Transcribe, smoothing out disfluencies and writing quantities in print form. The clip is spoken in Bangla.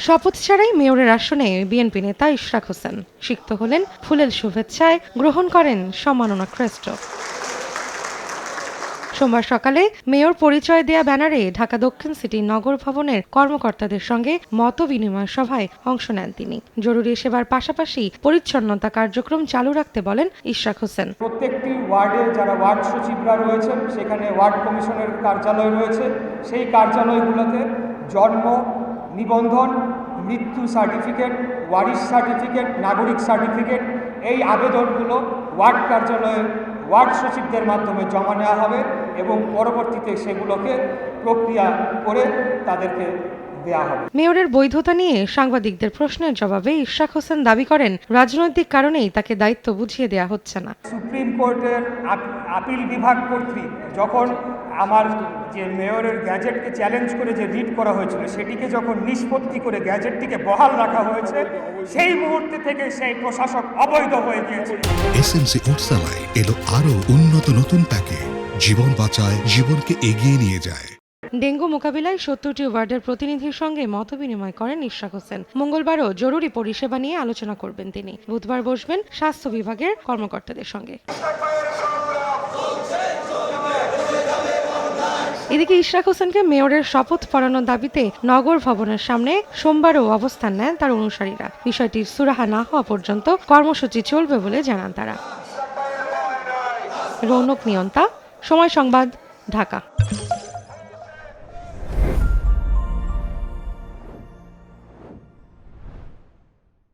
শপথ ছাড়াই মেয়রের আসনে বিএনপি নেতা ইশরাক হোসেন সিক্ত হলেন ফুলেল শুভেচ্ছায়, গ্রহণ করেন সম্মাননা ক্রেস্ট। সোমবার সকালে মেয়র পরিচয় দেয়া ব্যানারে ঢাকা দক্ষিণ সিটি নগর ভবনের কর্মকর্তাদের সঙ্গে মতবিনিময় সভায় অংশ নেন তিনি। জরুরি সেবার পাশাপাশি পরিচ্ছন্নতা কার্যক্রম চালু রাখতে বলেন ইশরাক হোসেন। প্রত্যেকটি ওয়ার্ডে যারা ওয়ার্ড সচিবরা রয়েছেন, সেখানে ওয়ার্ড কমিশনের কার্যালয় রয়েছে, সেই কার্যালয়গুলোতে জন্ম নিবন্ধন, মৃত্যু সার্টিফিকেট, ওয়ারিশ সার্টিফিকেট, নাগরিক সার্টিফিকেট, এই আবেদনগুলো ওয়ার্ড কার্যালয়ে ওয়ার্ড সচিবদের মাধ্যমে জমা নেওয়া হবে এবং পরবর্তীতে সেগুলোকে প্রক্রিয়া করে তাদেরকে দেওয়া হবে। মেয়রের বৈধতা নিয়ে সাংবাদিকদের প্রশ্নের জবাবে ইশরাক হোসেন দাবি করেন, রাজনৈতিক কারণেই তাকে দায়িত্ব বুঝিয়ে দেওয়া হচ্ছে না। সুপ্রিম কোর্টের আপিল বিভাগ কর্তৃক যখন আমার যে মেয়রের গ্যাজেটকে চ্যালেঞ্জ করে যে রিট করা হয়েছিল, সেটিকে যখন নিষ্পত্তি করে গ্যাজেটটিকে বহাল রাখা হয়েছে, সেই মুহূর্তে থেকে সেই প্রশাসক অবৈধ হয়ে গিয়েছে। এসএমসি ওটসালাই এলো আরো উন্নত নতুন প্যাকেজ, জীবন বাঁচায়, জীবনকে এগিয়ে নিয়ে যায়। ডেঙ্গু মোকাবিলায় ৭০টি ওয়ার্ডের প্রতিনিধির সঙ্গে মতবিনিময় করেন ইশরাক হোসেন। মঙ্গলবারও জরুরি পরিষেবা নিয়ে আলোচনা করবেন তিনি। বুধবার বসবেন স্বাস্থ্য বিভাগের কর্মকর্তাদের সঙ্গে। এদিকে ইশরাক হোসেনকে মেয়রের শপথ পড়ানোর দাবিতে নগর ভবনের সামনে সোমবারও অবস্থান নেন তার অনুসারীরা। বিষয়টির সুরাহা না হওয়া পর্যন্ত কর্মসূচি চলবে বলে জানান তারা। রৌনক নিয়ন্তা, সময় সংবাদ, ঢাকা।